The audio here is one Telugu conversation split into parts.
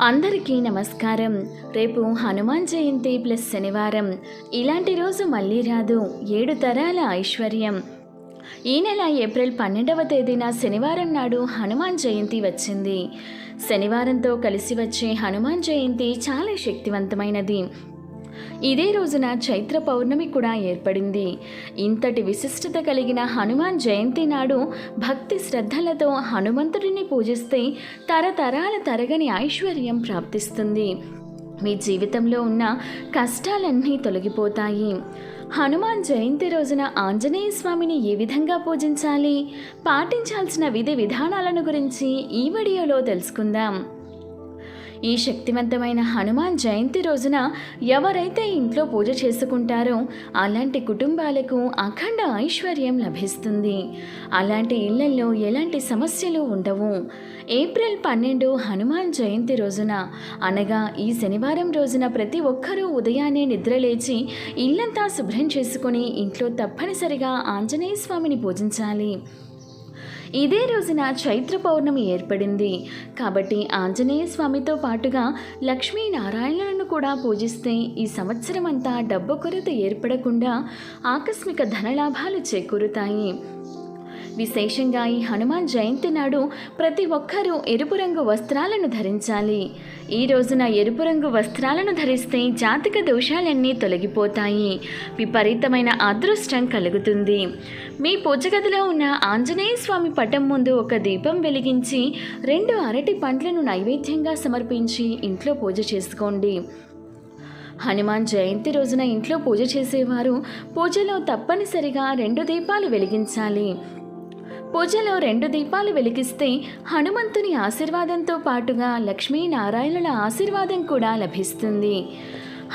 అందరికీ నమస్కారం. రేపు హనుమాన్ జయంతి ప్లస్ శనివారం. ఇలాంటి రోజు మళ్ళీ రాదు. 7 తరాల ఐశ్వర్యం. ఈ నెల ఏప్రిల్ 12వ తేదీన శనివారం నాడు హనుమాన్ జయంతి వచ్చింది. శనివారంతో కలిసి వచ్చే హనుమాన్ జయంతి చాలా శక్తివంతమైనది. ఇదే రోజున చైత్ర పౌర్ణమి కూడా ఏర్పడింది. ఇంతటి విశిష్టత కలిగిన హనుమాన్ జయంతి నాడు భక్తి శ్రద్ధలతో హనుమంతుడిని పూజిస్తే తరతరాల తరగని ఐశ్వర్యం ప్రాప్తిస్తుంది. మీ జీవితంలో ఉన్న కష్టాలన్నీ తొలగిపోతాయి. హనుమాన్ జయంతి రోజున ఆంజనేయ స్వామిని ఏ విధంగా పూజించాలి, పాటించాల్సిన విధి విధానాలను గురించి ఈ వీడియోలో తెలుసుకుందాం. ఈ శక్తివంతమైన హనుమాన్ జయంతి రోజున ఎవరైతే ఇంట్లో పూజ చేసుకుంటారో అలాంటి కుటుంబాలకు అఖండ ఐశ్వర్యం లభిస్తుంది. అలాంటి ఇళ్లలో ఎలాంటి సమస్యలు ఉండవు. ఏప్రిల్ 12 హనుమాన్ జయంతి రోజున అనగా ఈ శనివారం రోజున ప్రతి ఒక్కరూ ఉదయాన్నే నిద్రలేచి ఇల్లంతా శుభ్రం చేసుకుని ఇంట్లో తప్పనిసరిగా ఆంజనేయ స్వామిని పూజించాలి. ఇదే రోజున చైత్ర పౌర్ణమి ఏర్పడింది కాబట్టి ఆంజనేయ స్వామితో పాటుగా లక్ష్మీనారాయణలను కూడా పూజిస్తే ఈ సంవత్సరం అంతా డబ్బు కొరత ఏర్పడకుండా ఆకస్మిక ధనలాభాలు చేకూరుతాయి. విశేషంగా ఈ హనుమాన్ జయంతి నాడు ప్రతి ఒక్కరూ ఎరుపు రంగు వస్త్రాలను ధరించాలి. ఈ రోజున ఎరుపు రంగు వస్త్రాలను ధరిస్తే జాతక దోషాలన్నీ తొలగిపోతాయి. విపరీతమైన అదృష్టం కలుగుతుంది. మీ పూజ గదిలో ఉన్న ఆంజనేయ స్వామి పటం ముందు ఒక దీపం వెలిగించి 2 అరటి పండ్లను నైవేద్యంగా సమర్పించి ఇంట్లో పూజ చేసుకోండి. హనుమాన్ జయంతి రోజున ఇంట్లో పూజ చేసేవారు పూజలో తప్పనిసరిగా 2 దీపాలు వెలిగించాలి. పూజలో 2 దీపాలు వెలిగిస్తే హనుమంతుని ఆశీర్వాదంతో పాటుగా లక్ష్మీనారాయణుల ఆశీర్వాదం కూడా లభిస్తుంది.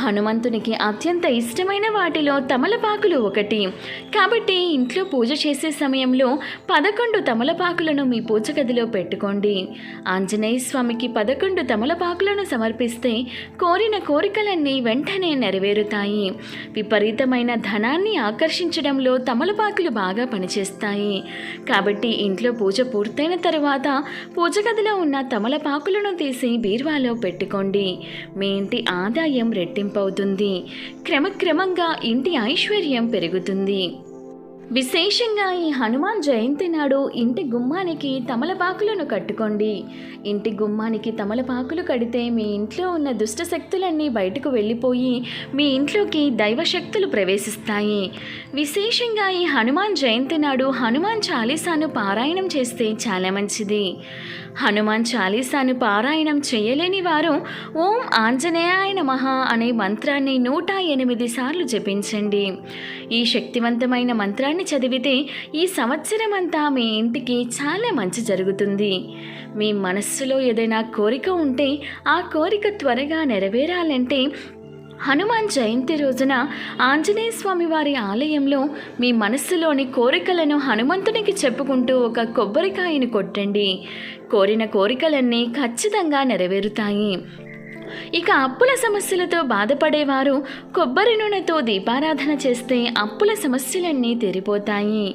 హనుమంతునికి అత్యంత ఇష్టమైన వాటిలో తమలపాకులు ఒకటి. కాబట్టి ఇంట్లో పూజ చేసే సమయంలో 11 తమలపాకులను మీ పూజ గదిలో పెట్టుకోండి. ఆంజనేయ స్వామికి 11 తమలపాకులను సమర్పిస్తే కోరిన కోరికలన్నీ వెంటనే నెరవేరుతాయి. విపరీతమైన ధనాన్ని ఆకర్షించడంలో తమలపాకులు బాగా పనిచేస్తాయి. కాబట్టి ఇంట్లో పూజ పూర్తయిన తర్వాత పూజ గదిలో ఉన్న తమలపాకులను తీసి బీరువాలో పెట్టుకోండి. మీ ఇంటి ఆదాయం రెట్టింపు అవుతుంది. క్రమక్రమంగా ఇంటి ఐశ్వర్యం పెరుగుతుంది. విశేషంగా ఈ హనుమాన్ జయంతి నాడు ఇంటి గుమ్మానికి తమలపాకులను కట్టుకోండి. ఇంటి గుమ్మానికి తమలపాకులు కడితే మీ ఇంట్లో ఉన్న దుష్ట శక్తులన్నీ బయటకు వెళ్ళిపోయి మీ ఇంట్లోకి దైవశక్తులు ప్రవేశిస్తాయి. విశేషంగా ఈ హనుమాన్ జయంతి నాడు హనుమాన్ చాలీసాను పారాయణం చేస్తే చాలా మంచిది. హనుమాన్ చాలీసాను పారాయణం చేయలేని వారు ఓం ఆంజనేయాయ నమః అనే మంత్రాన్ని 108 సార్లు జపించండి. ఈ శక్తివంతమైన మంత్రాన్ని చదివితే ఈ సంవత్సరం అంతా మీ ఇంటికి చాలా మంచి జరుగుతుంది. మీ మనస్సులో ఏదైనా కోరిక ఉంటే ఆ కోరిక త్వరగా నెరవేరాలంటే హనుమాన్ జయంతి రోజున ఆంజనేయ స్వామి వారి ఆలయంలో మీ మనస్సులోని కోరికలను హనుమంతునికి చెప్పుకుంటూ ఒక కొబ్బరికాయను కొట్టండి. కోరిన కోరికలన్నీ ఖచ్చితంగా నెరవేరుతాయి. ఇక అప్పుల సమస్యలతో బాధపడేవారు కొబ్బరి నూనెతో దీపారాధన చేస్తే అప్పుల సమస్యలన్నీ తీరిపోతాయి.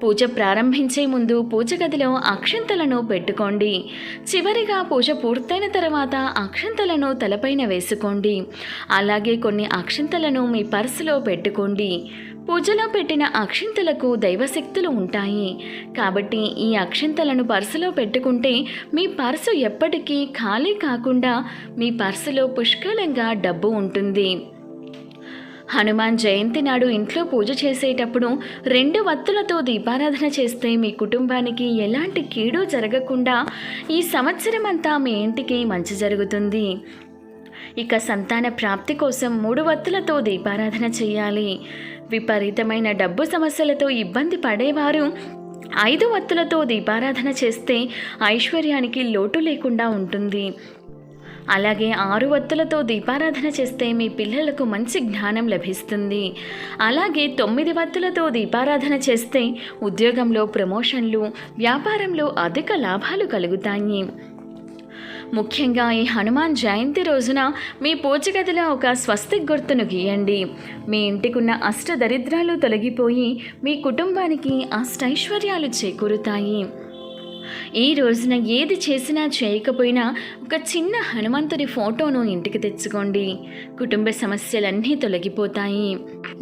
పూజ ప్రారంభించే ముందు పూజ గదిలో అక్షంతలను పెట్టుకోండి. చివరిగా పూజ పూర్తయిన తర్వాత అక్షంతలను తలపైన వేసుకోండి. అలాగే కొన్ని అక్షంతలను మీ పర్సులో పెట్టుకోండి. పూజలో పెట్టిన అక్షింతలకు దైవశక్తులు ఉంటాయి. కాబట్టి ఈ అక్షింతలను పర్సులో పెట్టుకుంటే మీ పర్సు ఎప్పటికీ ఖాళీ కాకుండా మీ పర్సులో పుష్కలంగా డబ్బు ఉంటుంది. హనుమాన్ జయంతి నాడు ఇంట్లో పూజ చేసేటప్పుడు 2 వత్తులతో దీపారాధన చేస్తే మీ కుటుంబానికి ఎలాంటి కీడు జరగకుండా ఈ సంవత్సరం అంతా మీ ఇంటికి మంచి జరుగుతుంది. ఇక సంతాన ప్రాప్తి కోసం 3 వత్తులతో దీపారాధన చేయాలి. విపరీతమైన డబ్బు సమస్యలతో ఇబ్బంది పడేవారు 5 వత్తులతో దీపారాధన చేస్తే ఐశ్వర్యానికి లోటు లేకుండా ఉంటుంది. అలాగే 6 వత్తులతో దీపారాధన చేస్తే మీ పిల్లలకు మంచి జ్ఞానం లభిస్తుంది. అలాగే 9 వత్తులతో దీపారాధన చేస్తే ఉద్యోగంలో ప్రమోషన్లు, వ్యాపారంలో అధిక లాభాలు కలుగుతాయి. ముఖ్యంగా ఈ హనుమాన్ జయంతి రోజున మీ పూజ గదిలో ఒక స్వస్తిక్ గుర్తును గీయండి. మీ ఇంటికున్న అష్టదరిద్రాలు తొలగిపోయి మీ కుటుంబానికి అష్టైశ్వర్యాలు చేకూరుతాయి. ఈ రోజున ఏది చేసినా చేయకపోయినా ఒక చిన్న హనుమంతుడి ఫోటోను ఇంటికి తెచ్చుకోండి. కుటుంబ సమస్యలన్నీ తొలగిపోతాయి.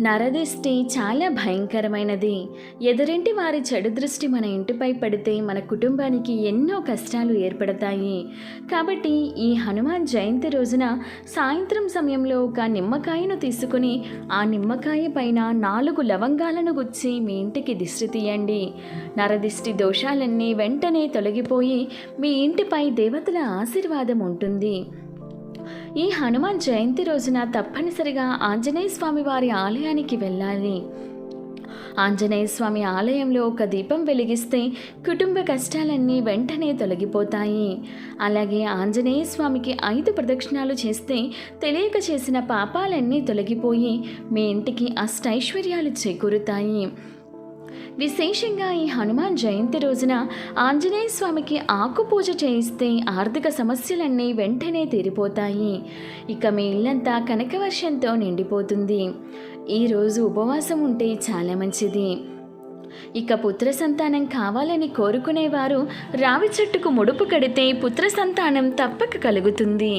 నరదిష్టి చాలా భయంకరమైనది. ఎదురింటి వారి చెడు దృష్టి మన ఇంటిపై పడితే మన కుటుంబానికి ఎన్నో కష్టాలు ఏర్పడతాయి. కాబట్టి ఈ హనుమాన్ జయంతి రోజున సాయంత్రం సమయంలో ఒక నిమ్మకాయను తీసుకుని ఆ నిమ్మకాయ పైన 4 లవంగాలను గుచ్చి మీ ఇంటికి దిష్టి తీయండి. నరదిష్టి దోషాలన్నీ వెంటనే తొలగిపోయి మీ ఇంటిపై దేవతల ఆశీర్వాదం ఉంటుంది. ఈ హనుమాన్ జయంతి రోజున తప్పనిసరిగా ఆంజనేయ స్వామి వారి ఆలయానికి వెళ్ళాలి. ఆంజనేయ స్వామి ఆలయంలో ఒక దీపం వెలిగిస్తే కుటుంబ కష్టాలన్నీ వెంటనే తొలగిపోతాయి. అలాగే ఆంజనేయ స్వామికి 5 ప్రదక్షిణాలు చేస్తే తెలియక చేసిన పాపాలన్నీ తొలగిపోయి మీ ఇంటికి అష్టైశ్వర్యాలు చేకూరుతాయి. విశేషంగా ఈ హనుమాన్ జయంతి రోజున ఆంజనేయ స్వామికి ఆకు పూజ చేయిస్తే ఆర్థిక సమస్యలన్నీ వెంటనే తీరిపోతాయి. ఇక మీ ఇల్లంతా కనకవర్షంతో నిండిపోతుంది. ఈరోజు ఉపవాసం ఉంటే చాలా మంచిది. ఇక పుత్ర సంతానం కావాలని కోరుకునేవారు రావి చెట్టుకు ముడుపు కడితే పుత్ర సంతానం తప్పక కలుగుతుంది.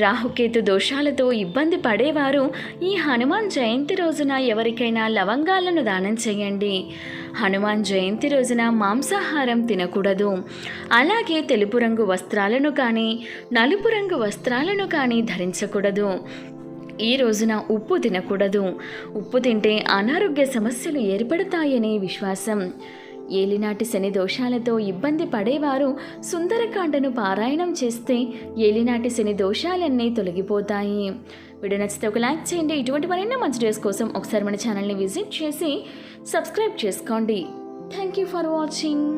రాహుకేతు దోషాలతో ఇబ్బంది పడేవారు ఈ హనుమాన్ జయంతి రోజున ఎవరికైనా లవంగాలను దానం చేయండి. హనుమాన్ జయంతి రోజున మాంసాహారం తినకూడదు. అలాగే తెలుపు రంగు వస్త్రాలను కానీ నలుపు రంగు వస్త్రాలను కానీ ధరించకూడదు. ఈ రోజున ఉప్పు తినకూడదు. ఉప్పు తింటే అనారోగ్య సమస్యలు ఏర్పడతాయనే విశ్వాసం. ఏలినాటి శని దోషాలతో ఇబ్బంది పడేవారు సుందరకాండను పారాయణం చేస్తే ఏలినాటి శని దోషాలన్నీ తొలగిపోతాయి. వీడియో నచ్చితే ఒక లైక్ చేయండి. ఇటువంటి మరిన్ని మంచి డేస్ కోసం ఒకసారి మన ఛానల్ని విజిట్ చేసి సబ్స్క్రైబ్ చేసుకోండి. Thank you for watching.